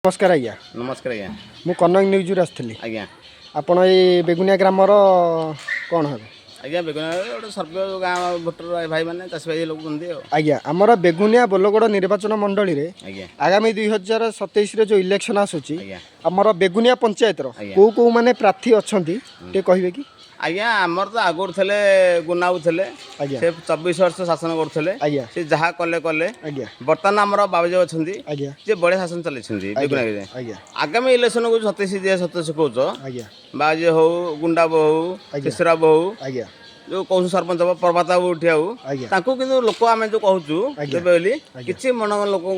नमस्कार आज्ञा। नमस्कार आज्ञा। मु कनक न्यूज आसली आज्ञा आपण ये बेगुनिया ग्रामर कौन हे आज्ञा बेगुनिया गोटे सर्वे गाँव भोटर भाई मैंने चाषी भाई लोग बुंदी आज्ञा आमर बेगुनिया बोलगड़ निर्वाचन मंडली रे आज्ञा आगामी 2027 रे जो इलेक्शन आसुची आज्ञा आमर बेगुनिया पंचायत रो आज्ञा। को माने प्रार्थी अछंती ते कहबे कि आज्ञा आमर तो आगुर थे गुनाऊ थे आज्ञा से 24 वर्ष शासन करते आज्ञा से जहाँ कले कले आज्ञा बर्तमान आमर बाबूजी अच्छा आज्ञा जे बड़े शासन चलती बेगुनिया आज्ञा आगामी इलेक्शन को 27 कौच आज्ञा बाबूजी हो गुंडा बहु शिशुरा बहु आज्ञा जो कौन सरपंच हम प्रभात बाबू उठिया आज्ञा किंतु लोक आम जो कहूँ आज्ञा। देवे बोली किसी मन लोक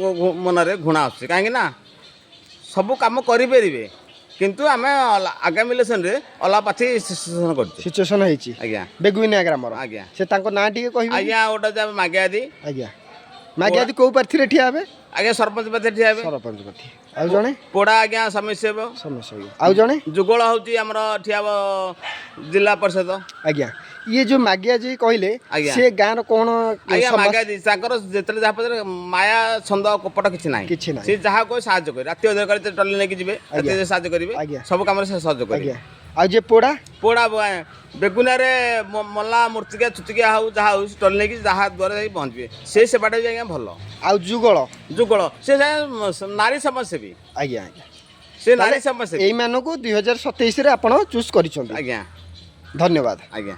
मनरे घृणा आसुच्छी कहीं सब कम करें किंतु आम आगामी इलेक्शन रे अला पाथी सिचुएशन कर सिचुएशन हेची आज्ञा बेगुनिया ग्रामर आज्ञा से तांको ना टिके कहबे आज्ञा गोटे मागिया दी आज्ञा मागिया को प्रार्थी रे ठिया हेबे आज्ञा सरपंच पाथे ठिया हेबे सरपंच पार्थी आउ जणे पोड़ा आज्ञा समस्या समस्या आउ जणे जुगल होची हमर ठिया जिला परिषद आज्ञा ये जो मागिया जी कहले आज्ञा। से गाँव रो कौन आज्ञा मागिया दी जितने जहाँ पचर माया छंद कपट किसी ना किछि नाही। सी जहाँ कोई साहाଯ୍य करे राति अधर कर टली लेके जिबे राति साहाଯ୍य करेंगे आज्ञा। सब काम से साहाଯ୍य करेंगे आज्ञा आ जे पोड़ा पोड़ा बेगुनिया रे मल्ला मूर्तिका छुतिका हो जहाँ हो टली लेके जहाँ द्वारा जाई पहुँचे से सेवाटा भी आज्ञा भल आ जुगल जुगल से नारी समस्या भी आज्ञा आज्ञा से नारी समस्या एई मानको 2027 रे आपण चूज करिसंत आज्ञा धन्यवाद आज्ञा।